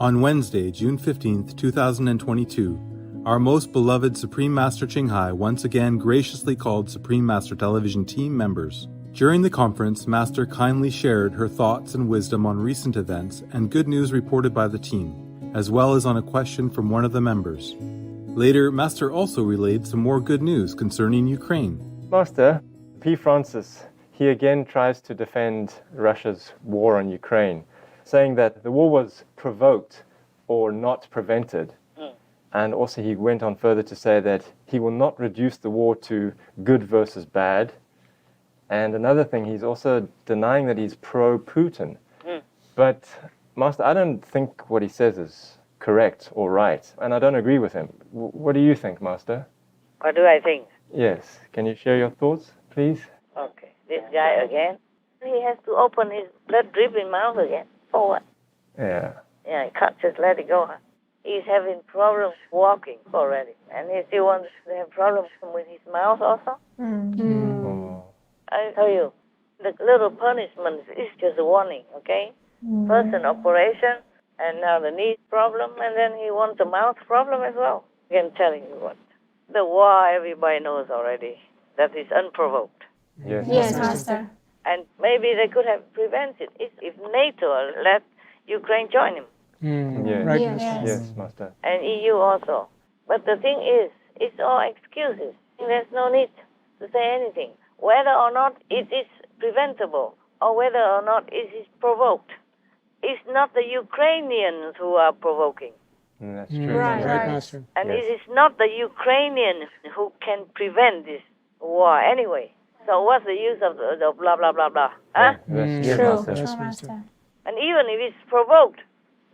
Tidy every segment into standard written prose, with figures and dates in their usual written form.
On Wednesday, June 15th, 2022, our most beloved Supreme Master Ching Hai once again graciously called Supreme Master Television team members. During the conference, Master kindly shared her thoughts and wisdom on recent events and good news reported by the team, as well as on a question from one of the members. Later, Master also relayed some more good news concerning Ukraine. Master, P. Francis, he again tries to defend Russia's war on Ukraine, saying that the war was provoked or not prevented. And also he went on further to say that he will not reduce the war to good versus bad. And another thing, he's also denying that he's pro-Putin. But, Master, I don't think what he says is correct or right, and I don't agree with him. What do you think, Master? What do I think? Yes. Can you share your thoughts, please? Okay. This guy again, he has to open his blood-dripping mouth again. For what? Yeah. Yeah, he can't just let it go. He's having problems walking already, and he still wants to have problems with his mouth also. Oh. I tell you, the little punishment is just a warning, okay? First an operation, and now the knee problem, and then he wants a mouth problem as well. I'm telling you what. The war, everybody knows already. That is unprovoked. Yes, Master. And maybe they could have prevented it if NATO let Ukraine join him. Yes. Right, Yes, Master. And EU also. But the thing is, it's all excuses. There's no need to say anything. Whether or not it is preventable or whether or not it is provoked, it's not the Ukrainians who are provoking. That's true. Right, Master. Master. And Yes. it is not the Ukrainians who can prevent this war anyway. So what's the use of the blah, blah, blah, blah? Huh? Yes, True, Master. true, Master. And even if it's provoked,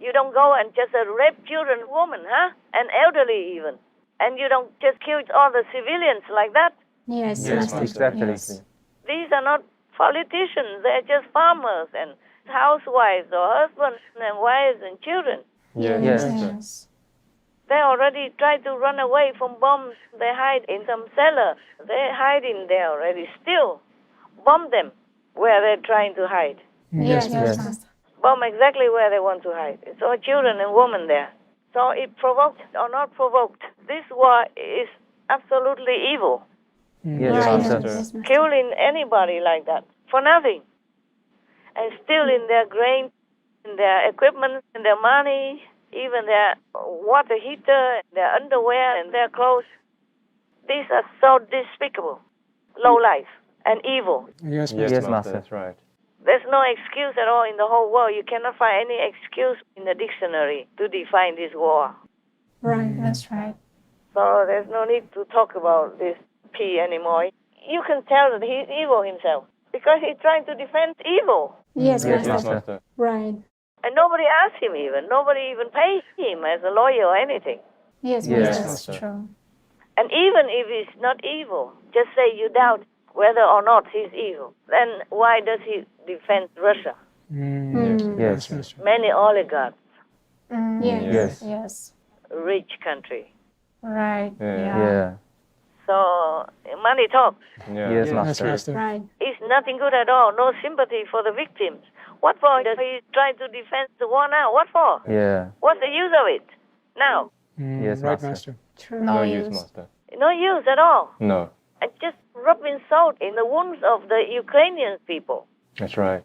you don't go and just rape children, women, huh? And elderly even. And you don't just kill all the civilians like that. Yes, Yes, Master. Master. Yes. These are not politicians. They're just farmers and housewives or husbands and wives and children. Yes. Yes. They already tried to run away from bombs. They hide in some cellar. They're hiding there already. Still, bomb them where they're trying to hide. Yes, Yes. Master. Bomb exactly where they want to hide. It's all children and women there. So it provoked or not provoked, this war is absolutely evil. Yes, Right, Master. yes, Master. Killing anybody like that for nothing. And stealing their grain, their equipment, and their money, even their water heater, their underwear, and their clothes. These are so despicable, low life, and evil. Yes, Yes, Master. Master. That's right. There's no excuse at all in the whole world. You cannot find any excuse in the dictionary to define this war. Right, that's right. So there's no need to talk about this P anymore. You can tell that he's evil himself because he's trying to defend evil. Yes, Yes, Master. Master. Right. And nobody asked him even. Nobody even paid him as a lawyer or anything. Yes, Yes, Master. That's Master. true. And even if he's not evil, just say you doubt whether or not he's evil. Then why does he defend Russia? Yes. Master. Many oligarchs, Yes. Yes. Yes. rich country. Right. Yeah. So money talks. Yes, Yes, Master. Master. Right. It's nothing good at all. No sympathy for the victims. What for does he try to defend the war now? What for? Yeah. What's the use of it now? Yes, Right, Master. Master. True. No use, Master. No use at all. No. And just rubbing salt in the wounds of the Ukrainian people. That's right.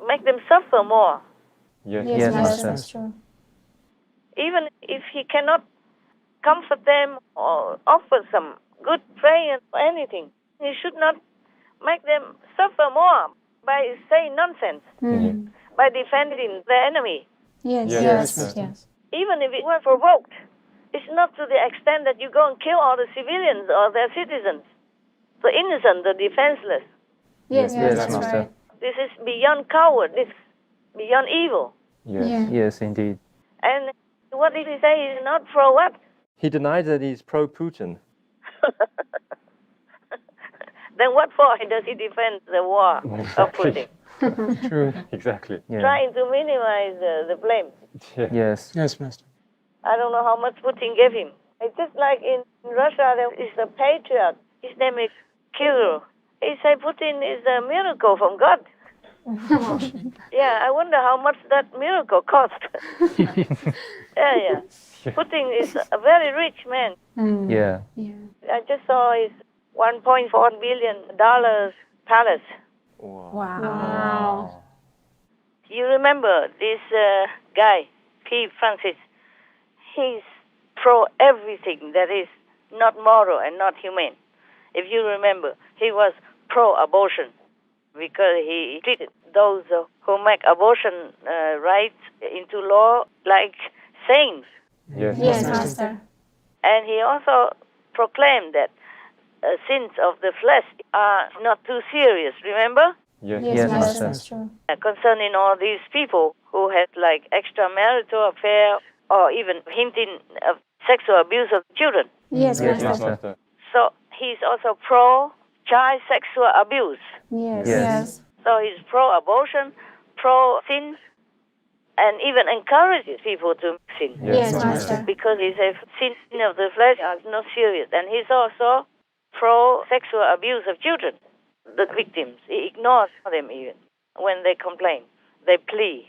Make them suffer more. Yes, Yes, yes, Master. Master. That's true. Even if he cannot comfort them or offer some good prayer or anything, he should not make them suffer more by saying nonsense, by defending the enemy. Yes. Yes, Yes. Master. Yes. Even if it were provoked, it's not to the extent that you go and kill all the civilians or their citizens, the innocent, the defenseless. Yes. Yes, That's Master. right. This is beyond coward. This is beyond evil. Yes. Yeah. Yes, indeed. And what did he say? He's not pro what? He denies that he's pro-Putin. Then what for does he defend the war of Putin? True. Exactly. Yeah. Trying to minimize the blame. Yes. Yes, Master. I don't know how much Putin gave him. It's just like in Russia, there is a patriot. His name is Kirill. He said Putin is a miracle from God. Yeah, I wonder how much that miracle cost. Yeah. Putin is a very rich man. Yeah. I just saw his $1.4 billion palace. Wow. You remember this guy, P. Francis? He's pro everything that is not moral and not humane. If you remember, he was pro-abortion because he treated those who make abortion rights into law like saints. Yes. Yes, Master. And he also proclaimed that sins of the flesh are not too serious, remember? Yes. Yes, Master. That's true. Concerning all these people who had like extramarital affair or even hinting of sexual abuse of children. Yes, Yes, Master. Master. So he's also pro-child sexual abuse. Yes. Yes. Yes. So he's pro-abortion, pro-sin, and even encourages people to sin. Yes, Master. Because he says sin of the flesh are not serious. And he's also pro-sexual abuse of children, the victims. He ignores them even when they complain. They plea.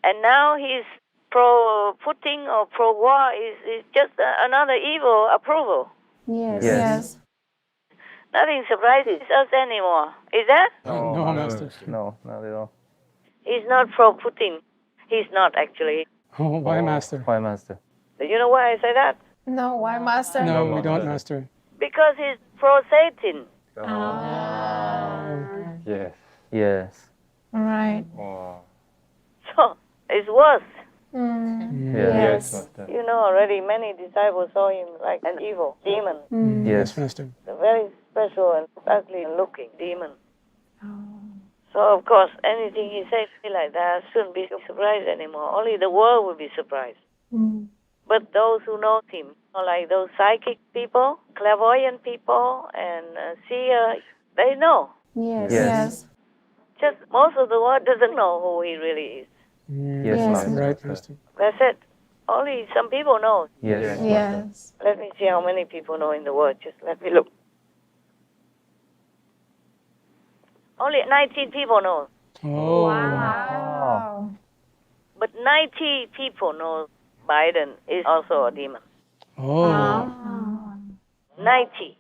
And now he's pro-Putin or pro-war is just another evil approval. Yes. Yes. Yes. Nothing surprises us anymore. Is that? No, Master. No, not at all. He's not pro-Putin. He's not actually. Oh, why, Master? Why, Master? You know why I say that? No, why, Master? No, No, we don't, Master. Master. Because he's pro-Satan. Yes. Yes. Right. Oh. So it's worse. Yes, Yes. Master. You know already many disciples saw him like an evil demon. Yes. Yes, Master. A very special and ugly looking demon. So of course anything he says like that shouldn't be surprised anymore. Only the world will be surprised. But those who know him, like those psychic people, clairvoyant people, and seer, they know. Yes. Yes. Yes. Just most of the world doesn't know who he really is. Yes, Yes. Master. Right, Master. That's it. Only some people know. Yes. Yes. Let me see how many people know in the world. Just let me look. Only 19 people know. Oh. Wow. But 90 people know Biden is also a demon. Oh. 90.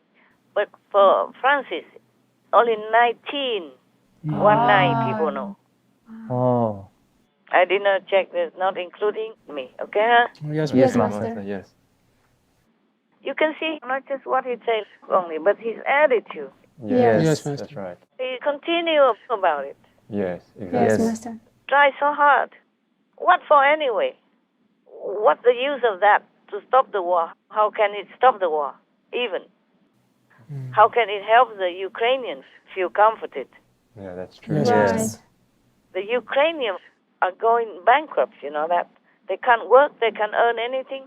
But for Francis, only 19. 19 people know. Oh. I did not check this, not including me. Okay? Huh? Yes, Yes, Master. Master. Yes. You can see not just what he says only, but his attitude. Yes. Yes, Master. That's right. He continue about it. Yes. Exactly. Yes, Yes. Master. Try so hard. What for anyway? What's the use of that to stop the war? How can it stop the war? Even. How can it help the Ukrainians feel comforted? Yeah, that's true. Yes, Right. Master. The Ukrainians are going bankrupt, you know that. They can't work, they can't earn anything.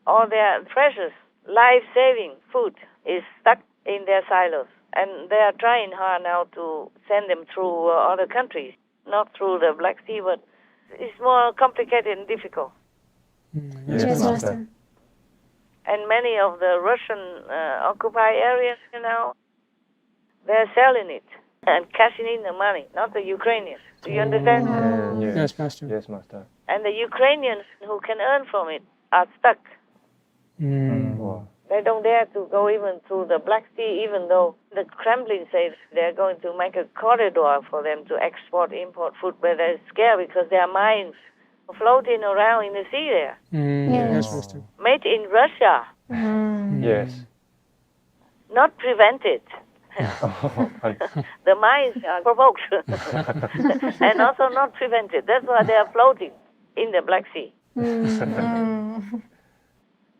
All their precious, life-saving food is stuck in their silos. And they are trying hard now to send them through other countries, not through the Black Sea, but it's more complicated and difficult. Yes, Yes, Master. Master. And many of the Russian occupied areas, you know, they're selling it and cashing in the money, not the Ukrainians. Do you understand? Yes. Yes, Master. Yes, Master. And the Ukrainians who can earn from it are stuck. Oh. They don't dare to go even through the Black Sea, even though the Kremlin says they're going to make a corridor for them to export, import food, but they're scared because their mines are floating around in the sea there. Yes, Master. Made in Russia, Yes. not prevented. The mines are provoked and also not prevented. That's why they are floating in the Black Sea.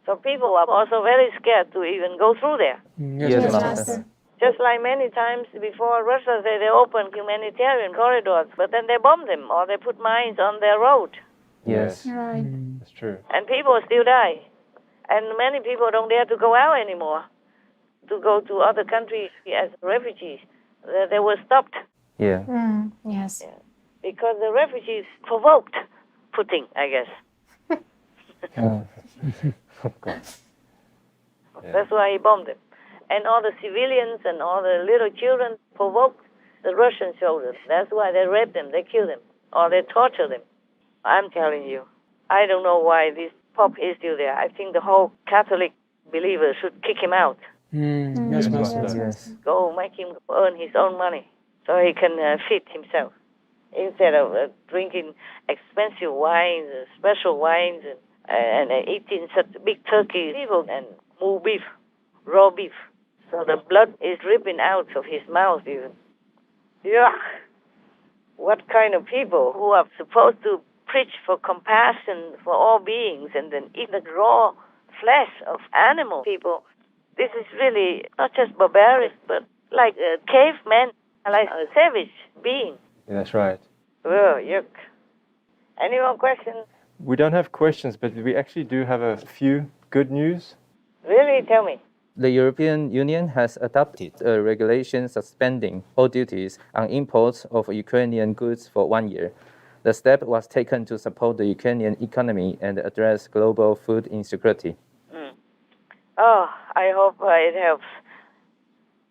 So people are also very scared to even go through there. Yes, Yes, Yes, Master. Master. Just like many times before, Russia said they opened humanitarian corridors, but then they bomb them or they put mines on their road, Yes. Right. That's true. and people still die. And many people don't dare to go out anymore to go to other countries as refugees. They were stopped Yeah. Yes. because the refugees provoked Putin, I guess. That's why he bombed them. And all the civilians and all the little children provoked the Russian soldiers. That's why they rape them, they kill them, or they torture them. I'm telling you, I don't know why this Pope is still there. I think the whole Catholic believers should kick him out. Yes, Master. Yes. Go make him earn his own money so he can feed himself instead of drinking expensive wines, special wines, and eating such big turkey and mule beef, raw beef. So the blood is dripping out of his mouth even. Yuck! What kind of people who are supposed to preach for compassion for all beings and then eat the raw flesh of animal people? This is really not just barbaric, but like a caveman, like a savage being. Yeah, that's right. Oh, yuck. Any more questions? We don't have questions, but we actually do have a few good news. Really? Tell me. The European Union has adopted a regulation suspending all duties on imports of Ukrainian goods for 1 year. The step was taken to support the Ukrainian economy and address global food insecurity. Oh, I hope it helps.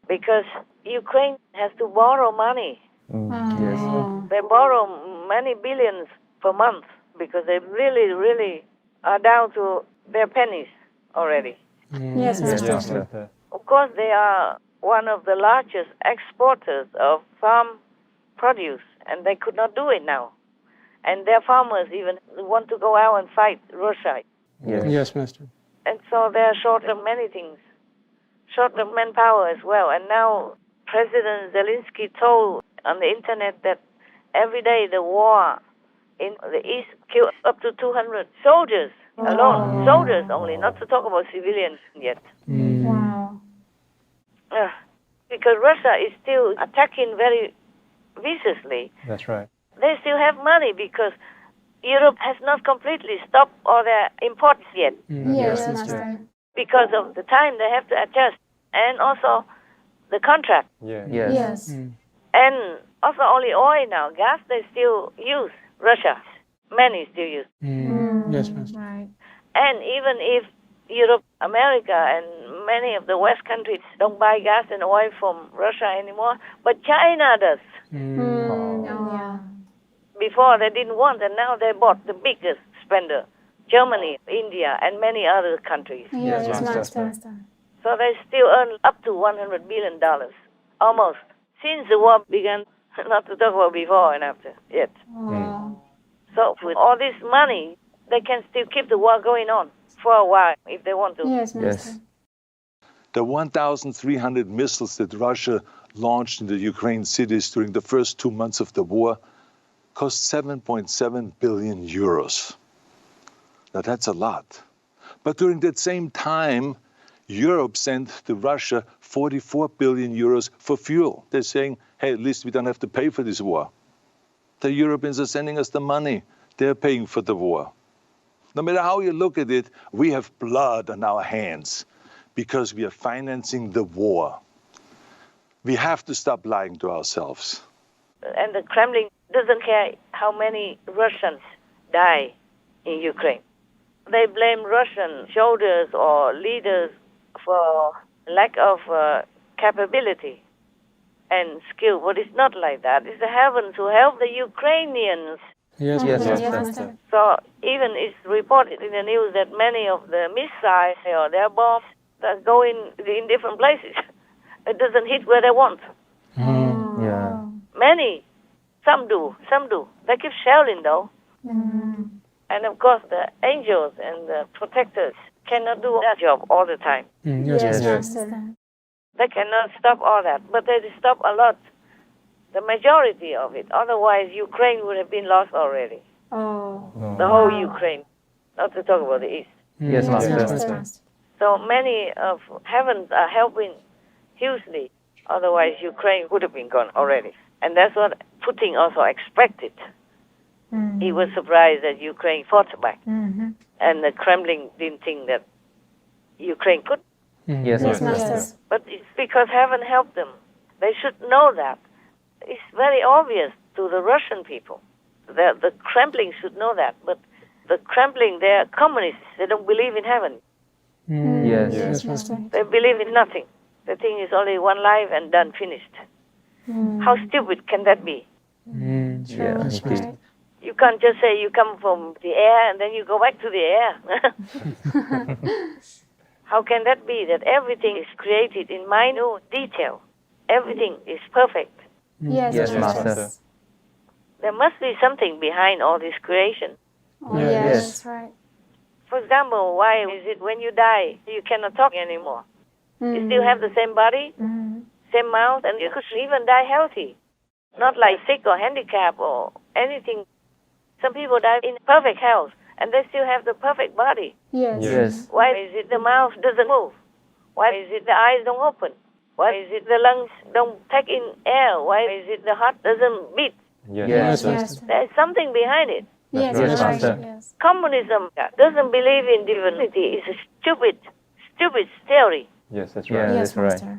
Because Ukraine has to borrow money. Oh. They borrow many billions per month because they really are down to their pennies already. Yes, Master. Master. Of course, they are one of the largest exporters of farm produce, and they could not do it now. And their farmers even want to go out and fight Russia. Yes, Master. And so they are short of many things, short of manpower as well. And now President Zelensky told on the internet that every day the war in the east killed up to 200 soldiers alone. Soldiers only, not to talk about civilians yet. Wow. Because Russia is still attacking very viciously. That's right. They still have money because Europe has not completely stopped all their imports yet. Yes, Master. Because of the time they have to adjust, and also the contract, Yeah. Yes. and also only oil now. Gas they still use. Russia, many still use. Yes, Master. Right. And even if Europe, America, and many of the West countries don't buy gas and oil from Russia anymore, but China does. Oh, yeah. Before they didn't want, and now they bought the biggest spender. Germany, India, and many other countries. Yes, Master. Master. So they still earn up to $100 billion, almost, since the war began, not to talk about before and after yet. Oh. So with all this money, they can still keep the war going on for a while if they want to. Yes, Master. The 1,300 missiles that Russia launched into Ukraine cities during the first 2 months of the war cost 7.7 billion euros. Now that's a lot. But during that same time, Europe sent to Russia 44 billion euros for fuel. They're saying, hey, at least we don't have to pay for this war. The Europeans are sending us the money. They're paying for the war. No matter how you look at it, we have blood on our hands because we are financing the war. We have to stop lying to ourselves. And the Kremlin doesn't care how many Russians die in Ukraine. They blame Russian soldiers or leaders for lack of capability and skill, but it's not like that. It's the heavens who help the Ukrainians. Yes, Yes, Master. Master. So even it's reported in the news that many of the missiles or their bombs that go in different places. It doesn't hit where they want. Yeah. Many, some do. They keep shelling though. And of course the angels and the protectors cannot do that job all the time. Yes, Yes, Master. Master. They cannot stop all that, but they stop a lot. The majority of it. Otherwise, Ukraine would have been lost already. Oh. The whole Ukraine, not to talk about the East. Yes, Yes, Master. Master. So many of heavens are helping hugely. Otherwise, Ukraine would have been gone already. And that's what Putin also expected. He was surprised that Ukraine fought back. And the Kremlin didn't think that Ukraine could. Yes, Yes, Master. Master. But it's because heaven helped them. They should know that. It's very obvious to the Russian people. The Kremlin should know that. But the Kremlin, they're communists. They don't believe in heaven. Yes. Yes, Master. They believe in nothing. They think it's only one life and done, finished. How stupid can that be? Yeah, Yes, indeed. Master. You can't just say you come from the air and then you go back to the air. How can that be that everything is created in minute detail? Everything is perfect. Yes, Yes, Master. Master. There must be something behind all this creation. Oh, Yeah. yes, Yes. that's right. For example, why is it when you die, you cannot talk anymore? You still have the same body, same mouth, and you could even die healthy. Not like sick or handicapped or anything. Some people die in perfect health, and they still have the perfect body. Yes. Yes. Why is it the mouth doesn't move? Why is it the eyes don't open? Why is it the lungs don't take in air? Why is it the heart doesn't beat? Yes, Yes, Yes, Master. Master. There's something behind it. Yes, right. that's right. Master. Yes. Communism doesn't believe in divinity. It's a stupid theory. Yes, that's Yeah. right. Yes, that's right. Master.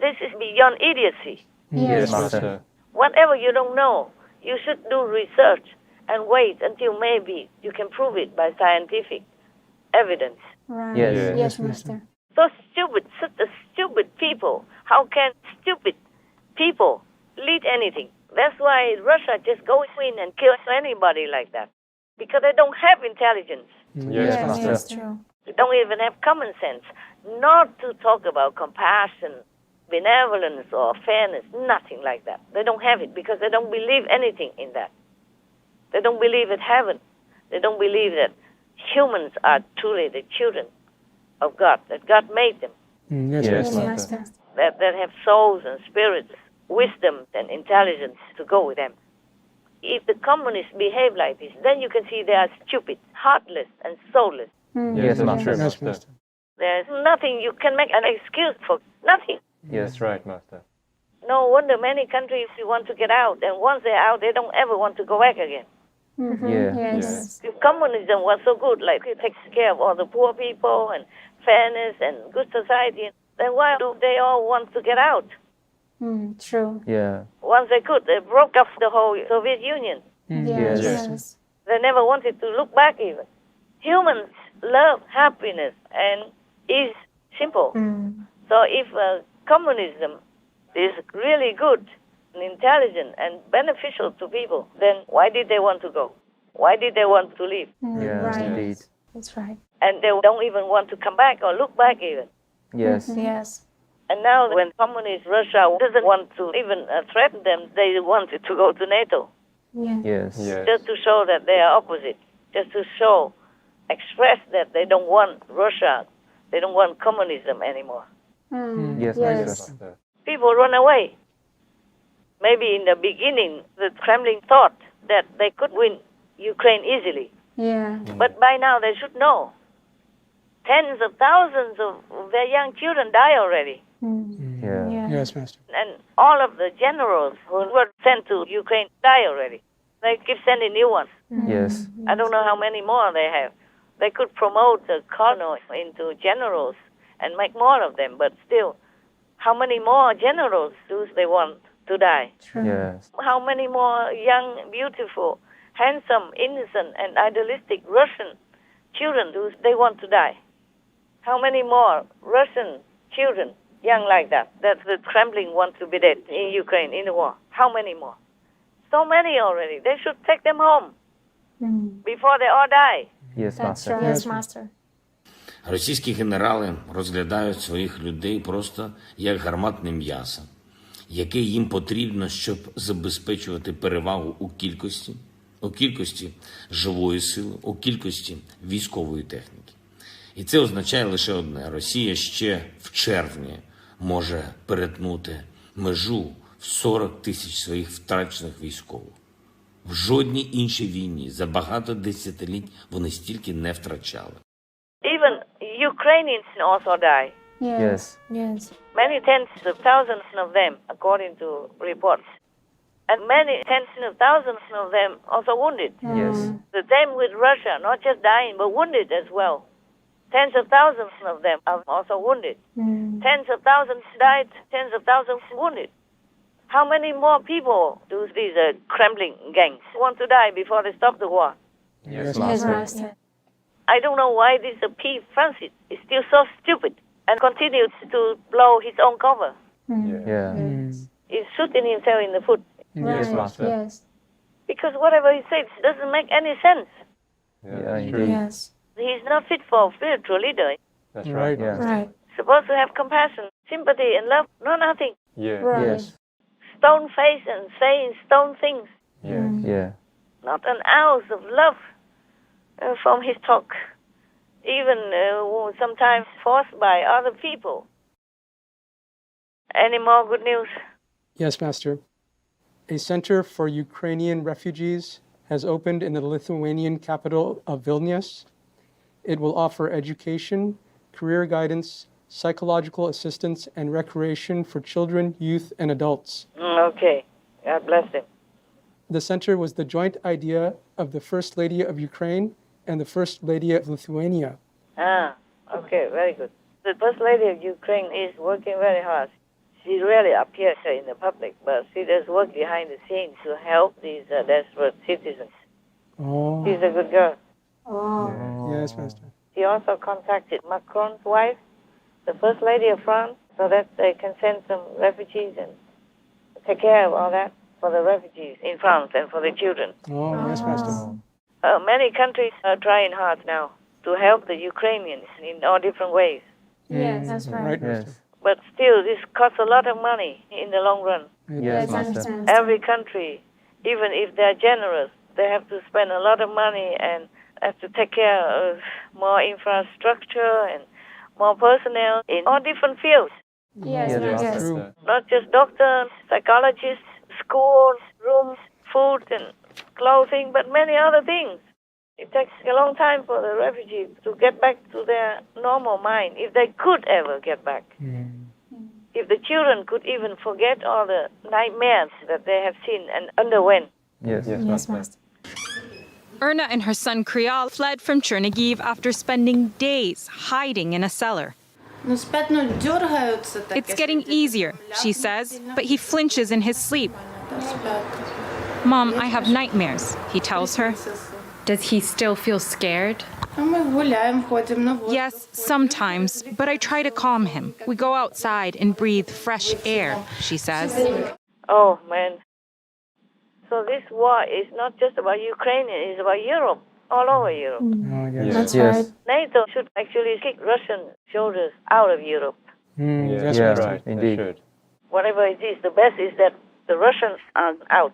This is beyond idiocy. Yes, Yes, Master. Whatever you don't know, you should do research and wait until maybe you can prove it by scientific evidence. Right. Yes. Yes. Yes, Master. So stupid, such a stupid people. How can stupid people lead anything? That's why Russia just goes in and kills anybody like that. Because they don't have intelligence. Yes, Yes, Master. that's true. They don't even have common sense. Not to talk about compassion, benevolence, or fairness. Nothing like that. They don't have it because they don't believe anything in that. They don't believe in heaven. They don't believe that humans are truly the children of God, that God made them, Yes, Yes, Yes, Master. Master. Master. that have souls and spirits, wisdom and intelligence to go with them. If the communists behave like this, then you can see they are stupid, heartless, and soulless. Yes, that's Master. true, Yes, Master. Master. There's nothing you can make an excuse for. Nothing. Yes, right, Master. No wonder many countries want to get out, and once they're out, they don't ever want to go back again. Yeah. Yes. If communism was so good, like it takes care of all the poor people and fairness and good society, then why do they all want to get out? True. Yeah. Once they could, they broke up the whole Soviet Union. Yes. Yes. Yes. They never wanted to look back even. Humans love happiness and is simple. So if communism is really good and intelligent and beneficial to people, then why did they want to go? Why did they want to leave? Yeah, Right. indeed. That's right. And they don't even want to come back or look back even. Yes. Yes. And now when communist Russia doesn't want to even threaten them, they wanted to go to NATO. Yeah. Yes. Yes. Just to show that they are opposite. Just to show, express that they don't want Russia, they don't want communism anymore. Yes, Yes. Master. People run away. Maybe in the beginning, the Kremlin thought that they could win Ukraine easily. Yeah. But by now they should know. Tens of thousands of their young children die already. Yeah. Yeah. Yes, Master. And all of the generals who were sent to Ukraine die already. They keep sending new ones. Yes. I don't know how many more they have. They could promote the colonels into generals and make more of them, but still, how many more generals do they want to die? True. Yes. How many more young, beautiful, handsome, innocent, and idealistic Russian children do they want to die? How many more Russian children, young like that the Kremlin wants to be dead in Ukraine, in the war? How many more? So many already. They should take them home before they all die. Yes, That's Master. true. Yes, Master. Російські генерали розглядають своїх людей просто як гарматне м'ясо, яке їм потрібно, щоб забезпечувати перевагу у кількості живої сили, у кількості військової техніки. І це означає лише одне: Росія ще в червні може перетнути межу в 40 тисяч своїх втрачених військових. В жодній іншій війні за багато десятиліть вони стільки не втрачали. Even Ukrainians also die. Yes. Yes. Many tens of thousands of them, according to reports. And many tens of thousands of them also wounded. Yes. The same with Russia, not just dying, but wounded as well. Tens of thousands of them are also wounded. Tens of thousands died, tens of thousands wounded. How many more people do these Kremlin gangs want to die before they stop the war? Yes, Yes, Master. Master. I don't know why this P. Francis is still so stupid and continues to blow his own cover. Yeah. is shooting himself in the foot. Yes, Right. Master. Yes. Because whatever he says doesn't make any sense. Yeah, Yeah, that's true. Yes. He's not fit for a spiritual leader. That's Right. right. Yeah. Right. Supposed to have compassion, sympathy, and love. No, nothing. Yeah. Right. Yes. Stone face and saying stone things. Yeah. Yeah. Not an ounce of love from his talk. Even sometimes forced by other people. Any more good news? Yes, Master. A center for Ukrainian refugees has opened in the Lithuanian capital of Vilnius. It will offer education, career guidance, psychological assistance, and recreation for children, youth, and adults. Okay. God bless him. The center was the joint idea of the First Lady of Ukraine and the First Lady of Lithuania. Okay, very good. The First Lady of Ukraine is working very hard. She rarely appears in the public, but she does work behind the scenes to help these desperate citizens. Oh, She's a good girl. Oh. yes, Master. She also contacted Macron's wife, the First Lady of France, so that they can send some refugees and take care of all that for the refugees in France and for the children. Oh, yes, Master. Many countries are trying hard now to help the Ukrainians in all different ways. Yes, that's right. Right, Yes. Master. But still, this costs a lot of money in the long run. Yes, I Master. understand. Every country, even if they're generous, they have to spend a lot of money and have to take care of more infrastructure and more personnel in all different fields. Yes, Yes, yes. Master. True. Not just doctors, psychologists, schools, rooms, food and clothing, but many other things. It takes a long time for the refugees to get back to their normal mind, if they could ever get back. If the children could even forget all the nightmares that they have seen and underwent. Yes. Yes, Yes, Master. Master. Erna and her son Krial fled from Chernihiv after spending days hiding in a cellar. It's getting easier, she says, but he flinches in his sleep. Mom, I have nightmares, he tells her. Does he still feel scared? Yes, sometimes, but I try to calm him. We go outside and breathe fresh air, she says. Oh, man. So this war is not just about Ukraine, it's about Europe, all over Europe. Oh, yes. That's Yes. right. NATO should actually kick Russian soldiers out of Europe. Yes, Yes, Yeah. that's Master. right. They Indeed. should. Whatever it is, the best is that the Russians are out.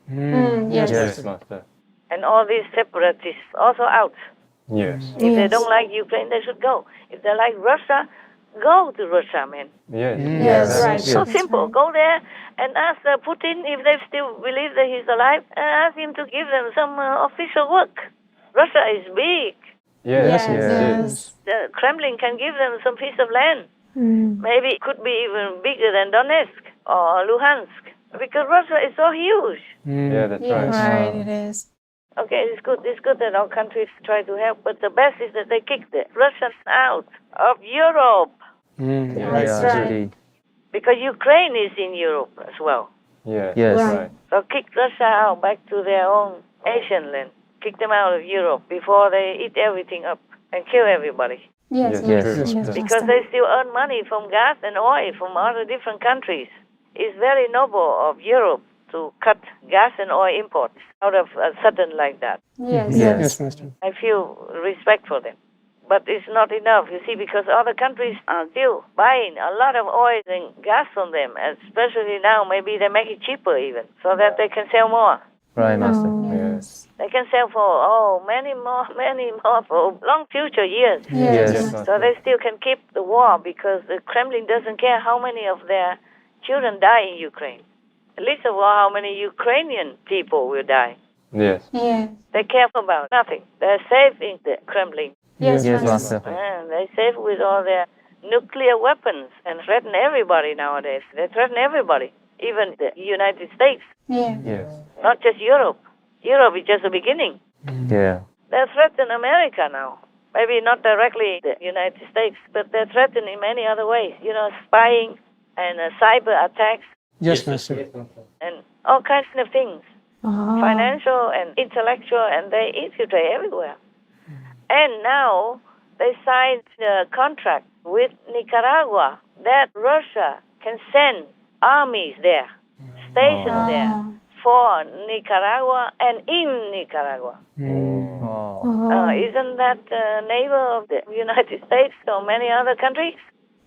Yes. Yes, Master. And all these separatists also out. Yes. If they Yes. don't like Ukraine, they should go. If they like Russia, go to Russia, man. Yes. Yes, right. So That's simple. right. Go there and ask Putin if they still believe that he's alive, and ask him to give them some official work. Russia is big. Yes. Yes. The Kremlin can give them some piece of land. Maybe it could be even bigger than Donetsk or Luhansk, because Russia is so huge. Yeah, that's Yes. right. Right, it is. Okay, it's good. It's good that our countries try to help, but the best is that they kick the Russians out of Europe, Right. Yeah, right. indeed. because Ukraine is in Europe as well. Yes. Yes. Right. Right. So kick Russia out back to their own Asian land. Kick them out of Europe before they eat everything up and kill everybody. Yes, Yes, yes, true. yes, Because Master. they still earn money from gas and oil from other different countries. It's very noble of Europe to cut gas and oil imports out of a sudden like that. Yes, Yes. Yes, Master. I feel respect for them. But it's not enough, you see, because other countries are still buying a lot of oil and gas from them, especially now. Maybe they make it cheaper even, so that they can sell more. Right, Master. Oh, Yes. They can sell for, many more for long future years. Yes. Yes, So Master. they still can keep the war because the Kremlin doesn't care how many of their children die in Ukraine. Least of all, how many Ukrainian people will die. Yes. Yes. They care about nothing. They're safe in the Kremlin. Yes, Yes, Master. Master. And they're safe with all their nuclear weapons and threaten everybody nowadays. They threaten everybody, even the United States, Yeah. Yes. not just Europe. Europe is just the beginning. Yeah. They threaten America now. Maybe not directly the United States, but they're threatened in many other ways. Spying and cyber attacks Yes, Master. and all kinds of things. Oh. Financial and intellectual, and they infiltrate everywhere. And now they signed a contract with Nicaragua that Russia can send armies there, stationed there for Nicaragua and in Nicaragua. Isn't that neighbor of the United States or many other countries?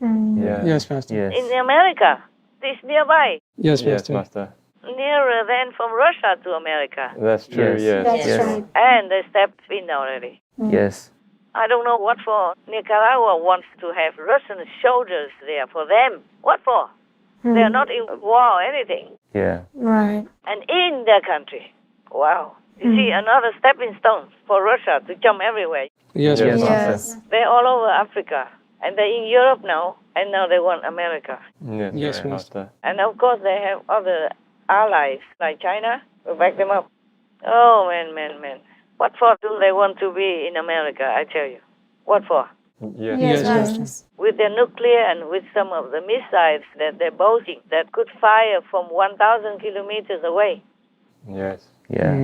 Yeah. Yes, Master. Yes. In America, it's nearby, Yes, Yes, Master. Master. nearer than from Russia to America. That's true, Yes. yes. Yes. right. And they stepped in already. Yes. I don't know what for. Nicaragua wants to have Russian soldiers there for them. What for? They're not in war or anything. Yeah. Right. And in their country. Wow. You see, another stepping stone for Russia to jump everywhere. Yes, Yes. Master. Yes. They're all over Africa. And they're in Europe now. And now they want America. Yes, Yes, Master. Master. And of course, they have other allies like China to back them up. Oh, man. What for do they want to be in America, I tell you? What for? Yes. Yes, Yes, Master. With their nuclear and with some of the missiles that they're boasting that could fire from 1,000 kilometers away. Yes. Yeah.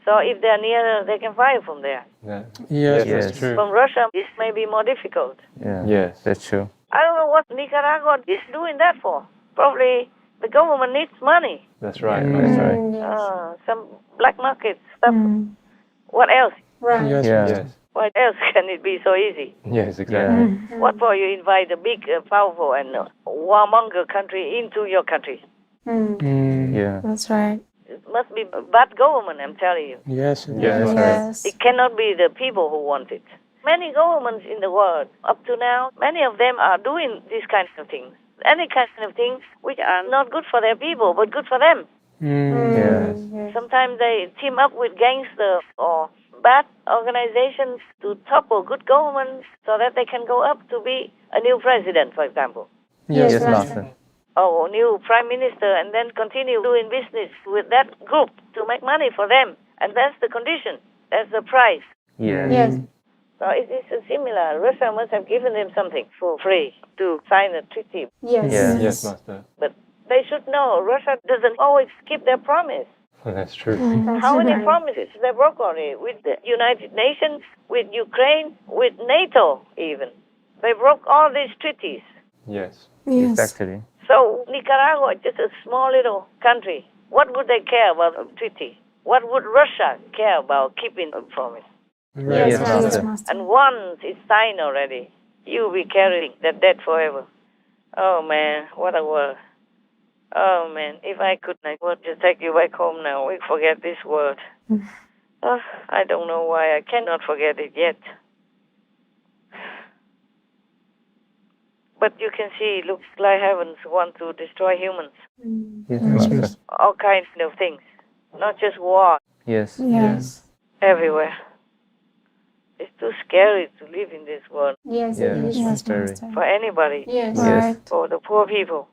So if they're nearer, they can fire from there. Yeah. Yes. Yes. That's true. From Russia, this may be more difficult. Yeah. Yes. That's true. I don't know what Nicaragua is doing that for. Probably the government needs money. That's right. That's right. Some black market stuff. Mm. What else? Right. Yes, Yeah. Master. Yes. What else can it be so easy? Yes, exactly. What for you invite a big, powerful, and warmonger country into your country? Yeah. That's right. It must be a bad government, I'm telling you. Yes. Yes. Yes. It cannot be the people who want it. Many governments in the world, up to now, many of them are doing these kinds of things. Any kind of things which are not good for their people, but good for them. Yes. Sometimes they team up with gangsters or bad organizations to topple good governments so that they can go up to be a new president, for example, Yes, Yes, Master. Master. or a new prime minister, and then continue doing business with that group to make money for them. And that's the condition. That's the price. Yes. Yes. So it is similar. Russia must have given them something for free to sign a treaty. Yes. Yeah. Yes, Master. But they should know Russia doesn't always keep their promise. That's true. How many promises they broke already with the United Nations, with Ukraine, with NATO even. They broke all these treaties. Yes. Yes. Exactly. So Nicaragua, just a small little country, what would they care about a treaty? What would Russia care about keeping a promise? Right. Yes, Yes, Master. Master. And once it's signed already, you'll be carrying that debt forever. Oh man, what a world. Oh man, if I could, I would just take you back home now. We forget this word. I don't know why I cannot forget it yet. But you can see, it looks like heavens want to destroy humans. Yes, Yes, Master. Master. All kinds of things. Not just war, Yes. Yes. everywhere. It's too scary to live in this world Yes, Yeah, it is. it's Yes, very- Master. for anybody, Yes. Yes. Right. for the poor people.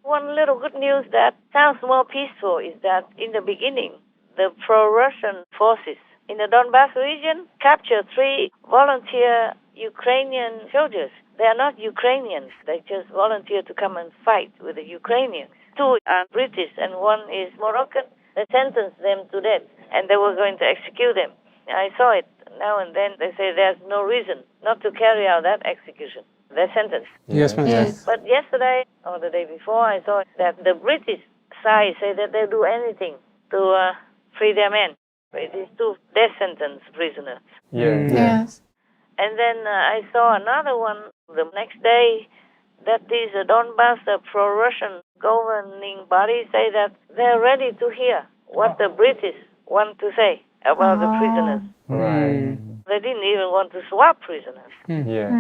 One little good news that sounds more peaceful is that in the beginning, the pro-Russian forces in the Donbass region captured 3 volunteer Ukrainian soldiers. They are not Ukrainians. They just volunteered to come and fight with the Ukrainians. 2 are British and 1 is Moroccan. They sentenced them to death and they were going to execute them. I saw it now and then. They say there's no reason not to carry out that execution. They're sentenced. Yes, Master. Yes. But yesterday or the day before, I saw that the British side say that they'll do anything to free their men. It is 2 death sentence prisoners. Yes. Yes. And then I saw another one the next day that these Donbass pro-Russian governing bodies say that they're ready to hear what the British want to say about the prisoners. Right. They didn't even want to swap prisoners. Yes.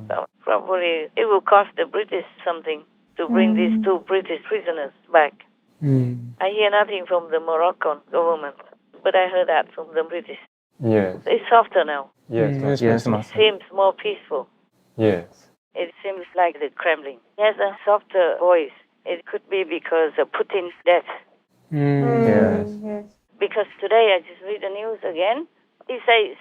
So probably it will cost the British something to bring these 2 British prisoners back. I hear nothing from the Moroccan government, but I heard that from the British. Yes. It's softer now. Yes. Yes, Yes, Master. Master. Seems more peaceful. Yes. It seems like the Kremlin has a softer voice. It could be because of Putin's death. Yes. Yes. Because today I just read the news again. It says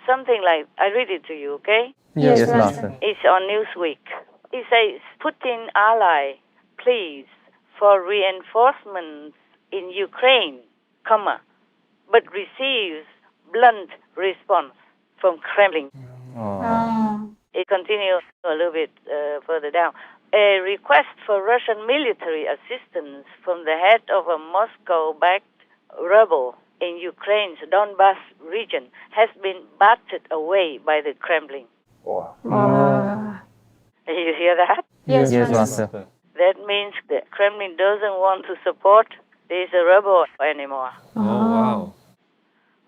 something like, I read it to you, okay? Yes, Yes, Master. Master. It's on Newsweek. It says, Putin ally pleads for reinforcements in Ukraine, comma, but receives blunt response from Kremlin. Oh. It continues a little bit further down. a request for Russian military assistance from the head of a Moscow-backed rebel in Ukraine's Donbas region has been batted away by the Kremlin. You hear that? Yes, Yes, Master. Master. That means the Kremlin doesn't want to support this rebel anymore. Oh, wow.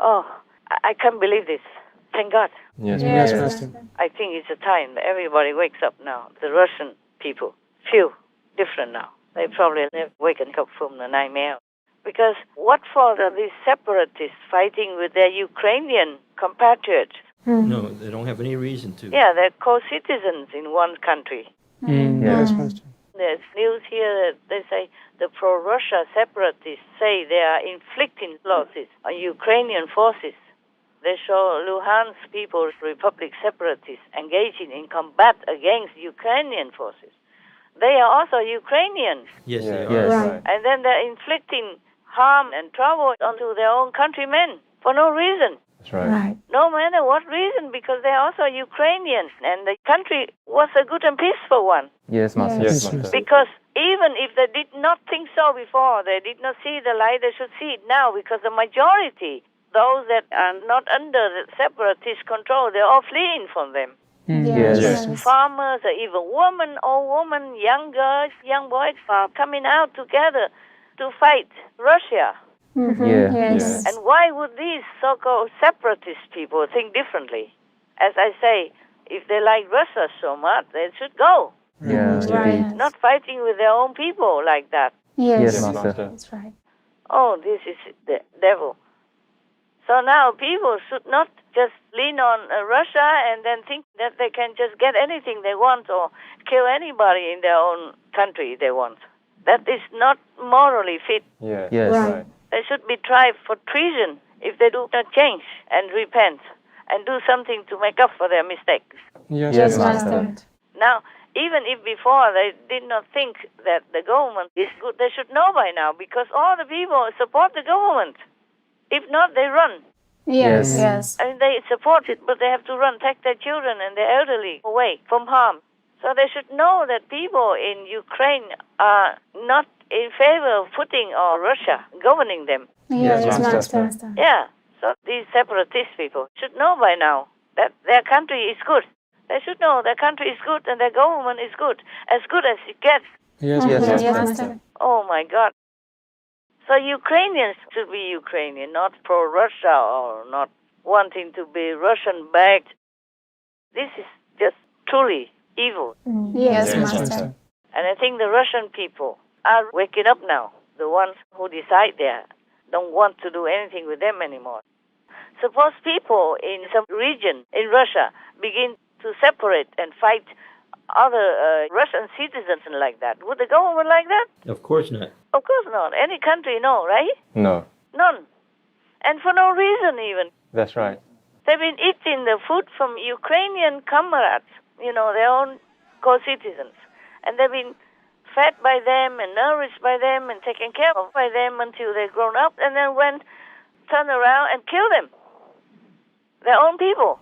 Oh, I can't believe this. Thank God. Yes, Yes, Master. Master. I think it's a time that everybody wakes up now. The Russian people feel different now. They probably never waken up from the nightmare. Because what fault are these separatists fighting with their Ukrainian compatriots? No, they don't have any reason to. Yeah, they're co-citizens in one country. Yes, Master. There's news here that they say the pro-Russia separatists say they are inflicting losses on Ukrainian forces. They show Luhansk People's Republic separatists engaging in combat against Ukrainian forces. They are also Ukrainians. Yes, Yeah, they are. Yes. right. And then they're inflicting harm and trouble onto their own countrymen for no reason. That's right. Right. No matter what reason, because they're also Ukrainians. And the country was a good and peaceful one. Yes, Master. Yes, Yes, Master. Because even if they did not think so before, they did not see the light, they should see it now. Because the majority, those that are not under the separatist control, they're all fleeing from them. Yes. Yes. Farmers, even women, old women, young girls, young boys are coming out together to fight Russia. Yeah. Yes. And why would these so-called separatist people think differently? As I say, if they like Russia so much, they should go. Yeah. Right. Not fighting with their own people like that. Yes. Yes, Yes, Master. Master. That's right. Oh, this is the devil. So now people should not just lean on Russia and then think that they can just get anything they want or kill anybody in their own country they want. That is not morally fit. Yes. Yes. Right. They should be tried for treason if they do not change and repent and do something to make up for their mistakes. Yes, Yes, Master. Master. Now, even if before they did not think that the government is good, they should know by now because all the people support the government. If not, they run. Yes. Yes. Yes. And they support it, but they have to run, take their children and their elderly away from harm. So they should know that people in Ukraine are not in favor of Putin or Russia governing them. Yes, Yes, Master. Master. Yeah, so these separatist people should know by now that their country is good. They should know their country is good and their government is good as it gets. Yes, Yes, Master. Yes, Master. Master. Oh my God. So Ukrainians should be Ukrainian, not pro-Russia or not wanting to be Russian-backed. This is just truly evil. Yes, Yes, Master. Master. And I think the Russian people are waking up now. The ones who decide there don't want to do anything with them anymore. Suppose people in some region in Russia begin to separate and fight other Russian citizens like that. Would the government like that? Of course not. Of course not. Any country, no, right? No. None. And for no reason even. That's right. They've been eating the food from Ukrainian comrades, their own co-citizens. And they've been fed by them and nourished by them and taken care of by them until they've grown up and then turn around and kill them. Their own people.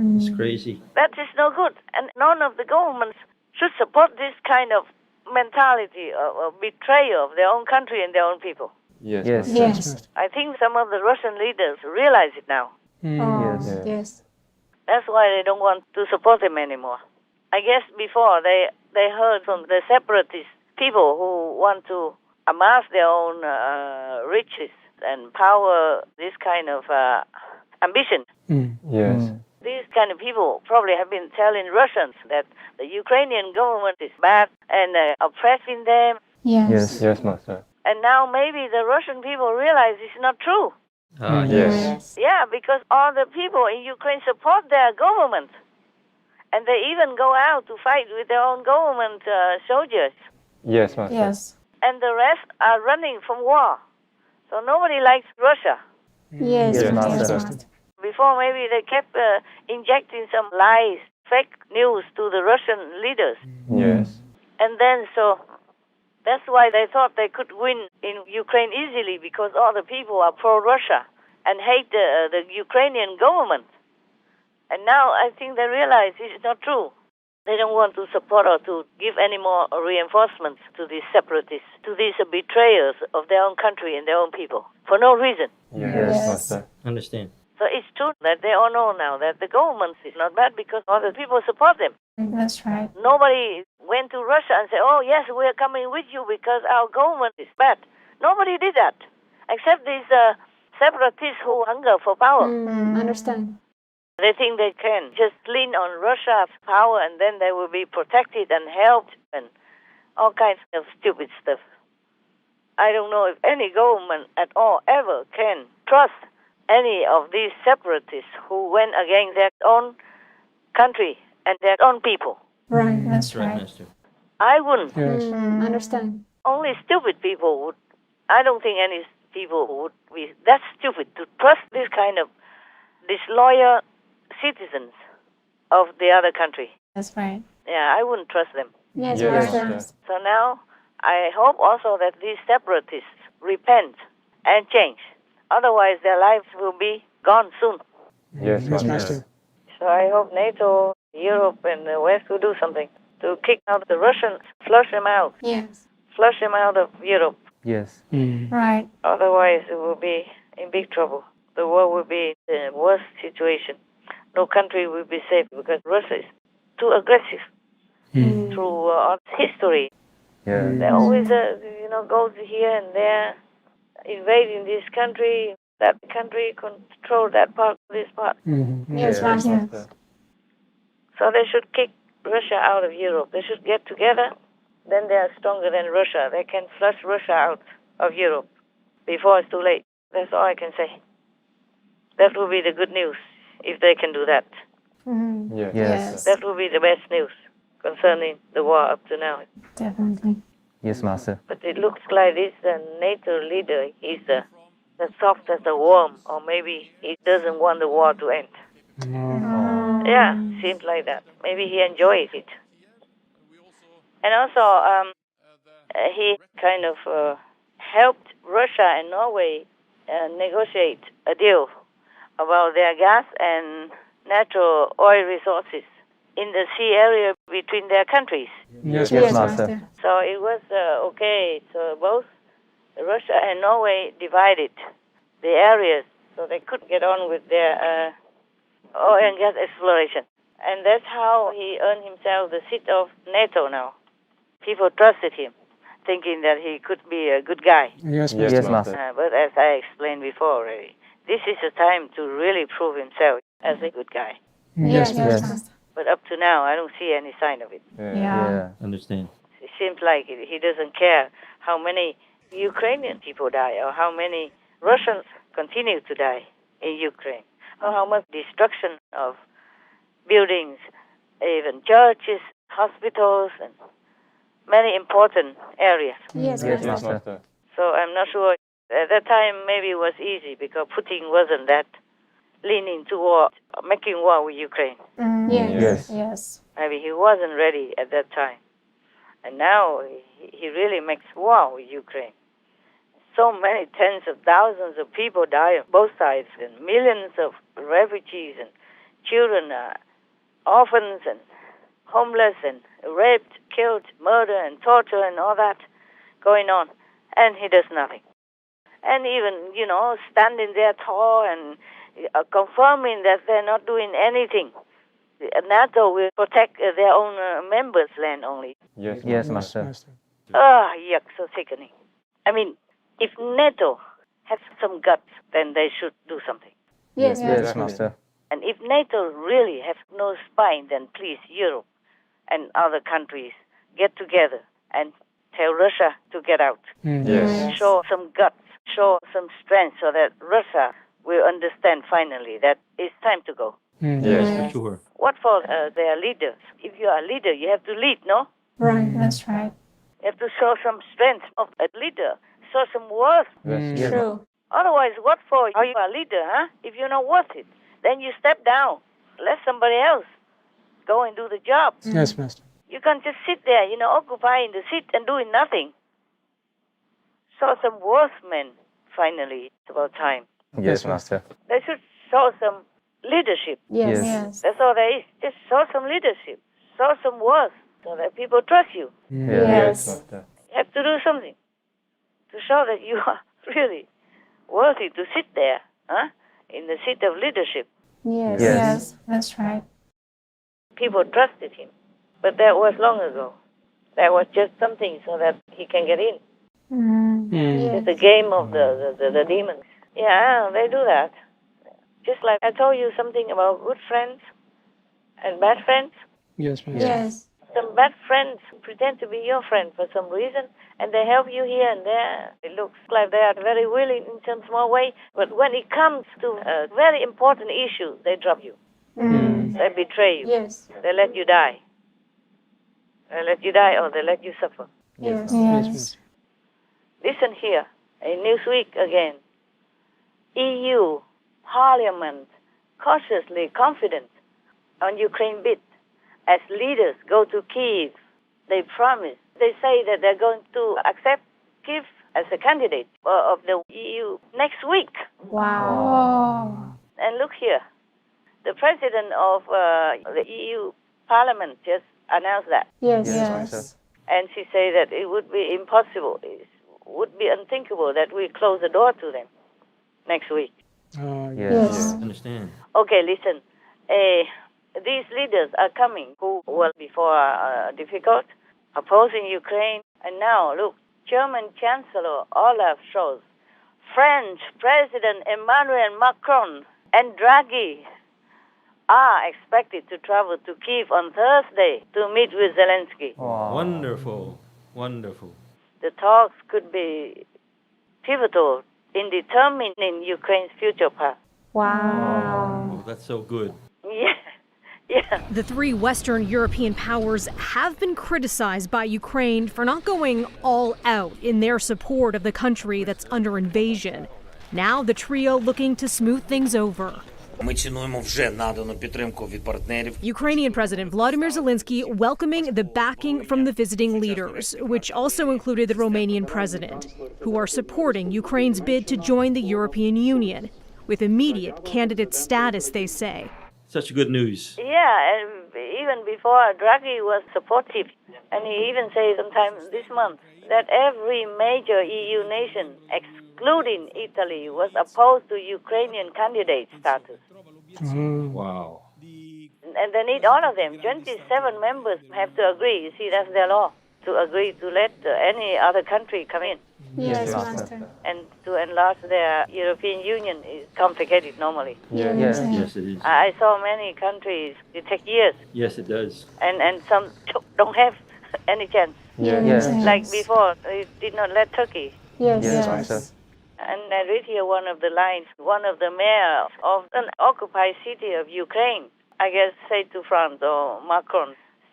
It's crazy. That is no good. And none of the governments should support this kind of mentality of betrayal of their own country and their own people. Yes. Yes. Master. Yes. I think some of the Russian leaders realize it now. Oh, Yes. yes. That's why they don't want to support them anymore. I guess before they heard from the separatist people who want to amass their own riches and power, this kind of ambition. Yes. These kind of people probably have been telling Russians that the Ukrainian government is bad and oppressing them. Yes. Yes. Yes, Master. And now maybe the Russian people realize it's not true. Yes. Yeah, because all the people in Ukraine support their government. And they even go out to fight with their own government soldiers. Yes, Master. Yes. And the rest are running from war. So nobody likes Russia. Yes, Yes, Master. Master. Before, maybe they kept injecting some lies, fake news to the Russian leaders. Yes. And then so that's why they thought they could win in Ukraine easily because all the people are pro-Russia and hate the Ukrainian government. And now I think they realize it's not true. They don't want to support or to give any more reinforcements to these separatists, to these betrayers of their own country and their own people, for no reason. Yes, Yes. Master. Understand. So it's true that they all know now that the government is not bad because other people support them. That's right. Nobody went to Russia and said, oh, yes, we are coming with you because our government is bad. Nobody did that, except these separatists who hunger for power. Understand. They think they can just lean on Russia's power and then they will be protected and helped and all kinds of stupid stuff. I don't know if any government at all ever can trust any of these separatists who went against their own country and their own people. Right, that's That's right, right. Master. I wouldn't. Yes. Understand. Only stupid people would. I don't think any people would be that stupid to trust this kind of disloyal citizens of the other country. That's right. Yeah, I wouldn't trust them. Yes, Yes, Master. Master. So now I hope also that these separatists repent and change. Otherwise, their lives will be gone soon. Yes, Yes, Master. Master. So I hope NATO, Europe, and the West will do something to kick out the Russians, flush them out of Europe. Yes. Right. Otherwise, it will be in big trouble. The world will be in the worst situation. No country will be safe because Russia is too aggressive through history. Yeah. They always, goes here and there, invading this country, that country, control that part, this part. Yes, Master. So they should kick Russia out of Europe. They should get together. Then they are stronger than Russia. They can flush Russia out of Europe before it's too late. That's all I can say. That will be the good news if they can do that. Yes. Yes. That will be the best news concerning the war up to now. Definitely. Yes, Master. But it looks like this NATO leader is the soft as a worm, or maybe he doesn't want the war to end. Yeah, seems like that. Maybe he enjoys it. And also, he kind of helped Russia and Norway negotiate a deal about their gas and natural oil resources in the sea area between their countries. Yes, Yes, Master. Master. So it was okay. So both Russia and Norway divided the areas so they could get on with their oil and gas exploration. And that's how he earned himself the seat of NATO now. People trusted him, thinking that he could be a good guy. Yes, Yes, Master. Yes, Master. Master. But as I explained before already, this is a time to really prove himself as a good guy. Yes, Yes, Yes. Master. But up to now, I don't see any sign of it. Yeah. Yeah. Understand. It seems like he doesn't care how many Ukrainian people die or how many Russians continue to die in Ukraine or how much destruction of buildings, even churches, hospitals, and many important areas. Yes, Yes, Yes, Master. Master. So I'm not sure. At that time, maybe it was easy because Putin wasn't that leaning toward making war with Ukraine. Yes. Yes. Yes. Maybe he wasn't ready at that time. And now he really makes war with Ukraine. So many tens of thousands of people die on both sides, and millions of refugees and children are orphans and homeless and raped, killed, murder and torture and all that going on. And he does nothing. And even, standing there tall and confirming that they're not doing anything. NATO will protect their own members' land only. Yes, Yes, Master. Master. Yuck, so sickening. I mean, if NATO has some guts, then they should do something. Yes, Yes, Master. Master. And if NATO really has no spine, then please, Europe and other countries get together and tell Russia to get out. Yes. Show some guts, show some strength so that Russia will understand finally that it's time to go. Yes, for sure. What for their leaders? If you are a leader, you have to lead, no? Right, that's right. You have to show some strength of a leader, show some worth. Yes. True. Otherwise, what for? Are you a leader, huh? If you're not worth it, then you step down. Let somebody else go and do the job. Yes, Master. You can't just sit there, occupying the seat and doing nothing. Show some worth, men, finally. It's about time. Yes, Master. They should show some leadership. Yes. Yes. Yes. That's all there is. Just show some leadership. show some worth so that people trust you. Yes. You have to do something to show that you are really worthy to sit there, in the seat of leadership. Yes. Yes. Yes. That's right. People trusted him, but that was long ago. That was just something so that he can get in. Yes. It's a game of the demons. Yeah, they do that. Just like I told you something about good friends and bad friends. Yes, Master. Yes. Some bad friends pretend to be your friend for some reason, and they help you here and there. It looks like they are very willing in some small way, but when it comes to a very important issue, they drop you. They betray you. Yes. They let you die. They let you die or they let you suffer. Yes. Yes, Yes. Master. Listen here, in Newsweek again. EU Parliament cautiously confident on Ukraine bid. As leaders go to Kyiv, they promise. They say that they're going to accept Kyiv as a candidate of the EU next week. Wow. And look here, the president of the EU Parliament just announced that. Yes. Yes. Yes. And she said that it would be impossible, it would be unthinkable that we close the door to them next week. Yes. Understand. Okay, listen. These leaders are coming who were before difficult, opposing Ukraine. And now, look, German Chancellor Olaf Scholz, French President Emmanuel Macron, and Draghi are expected to travel to Kyiv on Thursday to meet with Zelensky. Wonderful. Wonderful. The talks could be pivotal in determining Ukraine's future path. Wow. Oh, that's so good. Yeah, yeah. The three Western European powers have been criticized by Ukraine for not going all out in their support of the country that's under invasion. Now the trio looking to smooth things over. Ми цінуємо вже надану підтримку від партнерів. Ukrainian President Vladimir Zelensky welcoming the backing from the visiting leaders, which also included the Romanian president, who are supporting Ukraine's bid to join the European Union, with immediate candidate status, they say. Such good news. Yeah, and even before Draghi was supportive, and he even said sometime this month that every major EU nation, excluding Italy, was opposed to Ukrainian candidate status. Wow. And they need all of them. 27 members have to agree. You see, that's their law, to agree to let any other country come in. Yes, Master. And to enlarge their European Union is complicated normally. Yes. Yes, it is. I saw many countries, it takes years, Yes, it does. and some don't have any chance. Yes. Like before, they did not let Turkey. Yes. Yes, Yes. Master. And I read here one of the lines, one of the mayors of an occupied city of Ukraine, I guess, say to France or Macron,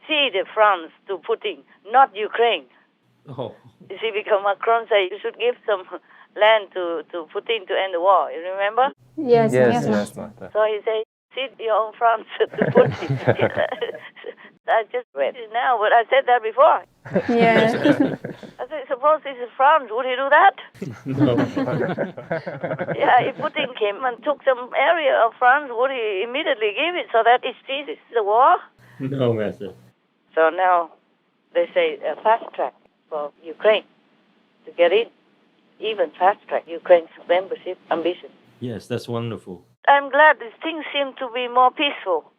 see the France to Putin, not Ukraine. Oh. You see, because Macron said you should give some land to Putin to end the war. You remember? Yes. Yes, Master. Master. So he said, see your own France to Putin. I just read it now, but I said that before. Yes. I said, suppose this is France, would he do that? No. Yeah, if Putin came and took some area of France, would he immediately give it so that it ceases the war? No, Master. So now they say a fast track for Ukraine to get in, even fast track Ukraine's membership ambition. Yes, that's wonderful. I'm glad these things seem to be more peaceful.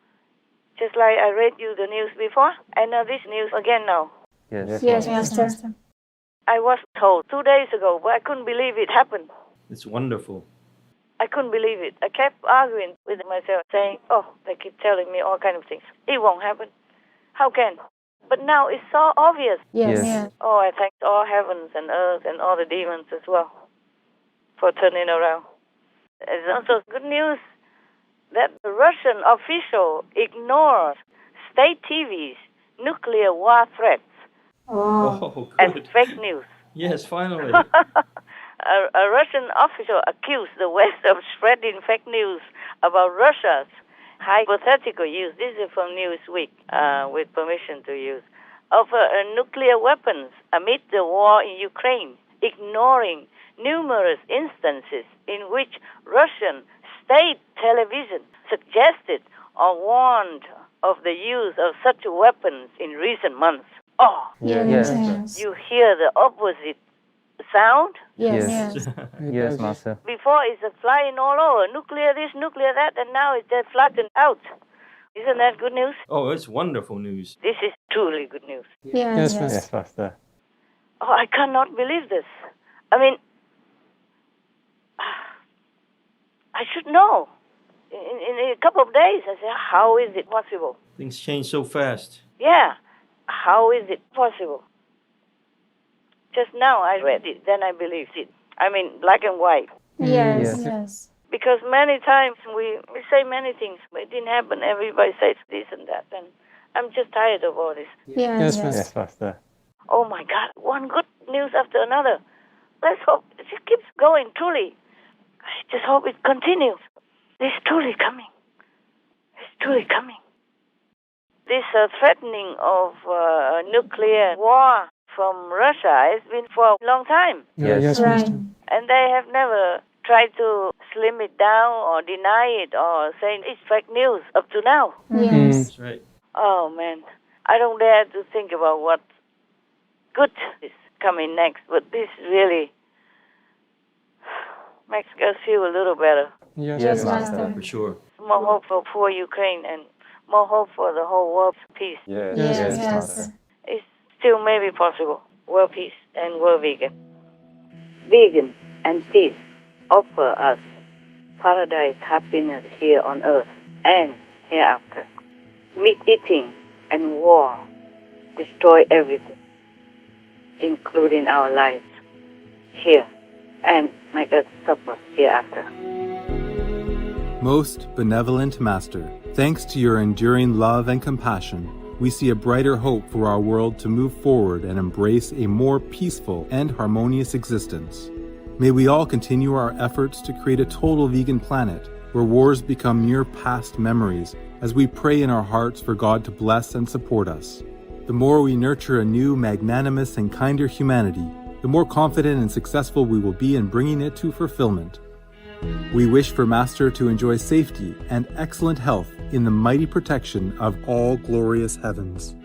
Just like I read you the news before, I know this news again now. Yes. Yes, Master. I was told 2 days ago, but I couldn't believe it happened. It's wonderful. I couldn't believe it. I kept arguing with myself, saying, oh, they keep telling me all kinds of things. It won't happen. How can? But now it's so obvious. Yes. Yes. Yes. Oh, I thank all heavens and earth and all the demons as well for turning around. It's also good news that the Russian official ignores state TV's nuclear war threats Oh, as good. fake news. Yes, finally. A Russian official accused the West of spreading fake news about Russia's hypothetical use, this is from Newsweek, with permission to use, of nuclear weapons amid the war in Ukraine, ignoring numerous instances in which Russian state television suggested or warned of the use of such weapons in recent months. Oh, Yes. you hear the opposite sound? Yes. Yes, Master. Before it's flying all over, nuclear this, nuclear that, and now it's just flattened out. Isn't that good news? Oh, it's wonderful news. This is truly good news. Yes, Master. Yes, Master. Oh, I cannot believe this. I mean, I should know. In a couple of days, I say, how is it possible? Things change so fast. Yeah, how is it possible? Just now I read it, then I believed it. I mean, black and white. Yes. Because many times we say many things, but it didn't happen. Everybody says this and that, and I'm just tired of all this. Yes, Master. Yes, Master. Oh my God, one good news after another. Let's hope it just keeps going, truly. I just hope it continues. It's truly coming. It's truly coming. This threatening of nuclear war from Russia has been for a long time. Yes, Right. Master. And they have never tried to slim it down or deny it or say it's fake news up to now. Yes. That's right. Oh, man. I don't dare to think about what good is coming next, but this really makes us feel a little better. Yes, Master. For sure. More hope for poor Ukraine and more hope for the whole world's peace. Yes, Yes. Master. It's still maybe possible. World peace and world vegan. Vegan and peace offer us paradise happiness here on earth and hereafter. Meat eating and war destroy everything, including our lives here, and make us suffer hereafter. Most benevolent Master, thanks to your enduring love and compassion, we see a brighter hope for our world to move forward and embrace a more peaceful and harmonious existence. May we all continue our efforts to create a total vegan planet where wars become mere past memories as we pray in our hearts for God to bless and support us. The more we nurture a new, magnanimous, and kinder humanity, the more confident and successful we will be in bringing it to fulfillment. We wish for Master to enjoy safety and excellent health in the mighty protection of all glorious heavens.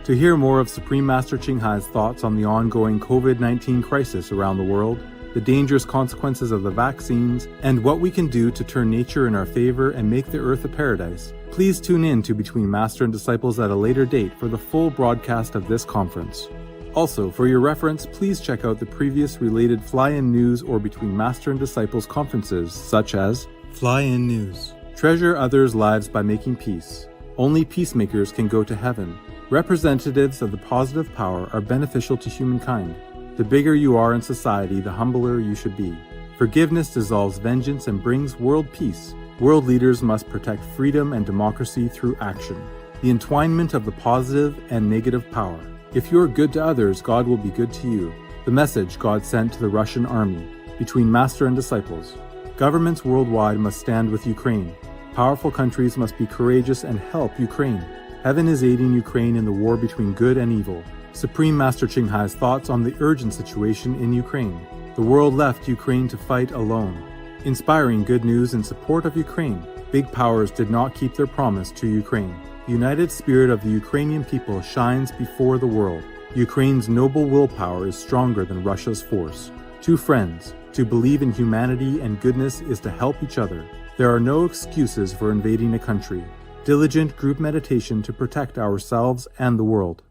To hear more of Supreme Master Ching Hai's thoughts on the ongoing COVID-19 crisis around the world, the dangerous consequences of the vaccines, and what we can do to turn nature in our favor and make the earth a paradise, please tune in to Between Master and Disciples at a later date for the full broadcast of this conference. Also, for your reference, please check out the previous related Fly-In News or Between Master and Disciples conferences, such as Fly-In News. Treasure others' lives by making peace. Only peacemakers can go to heaven. Representatives of the positive power are beneficial to humankind. The bigger you are in society, the humbler you should be. Forgiveness dissolves vengeance and brings world peace. World leaders must protect freedom and democracy through action. The entwinement of the positive and negative power. If you are good to others, God will be good to you. The message God sent to the Russian army. Between Master and Disciples. Governments worldwide must stand with Ukraine. Powerful countries must be courageous and help Ukraine. Heaven is aiding Ukraine in the war between good and evil. Supreme Master Ching Hai's thoughts on the urgent situation in Ukraine. The world left Ukraine to fight alone. Inspiring good news in support of Ukraine. Big powers did not keep their promise to Ukraine. The united spirit of the Ukrainian people shines before the world. Ukraine's noble willpower is stronger than Russia's force. Two friends. To believe in humanity and goodness is to help each other. There are no excuses for invading a country. Diligent group meditation to protect ourselves and the world.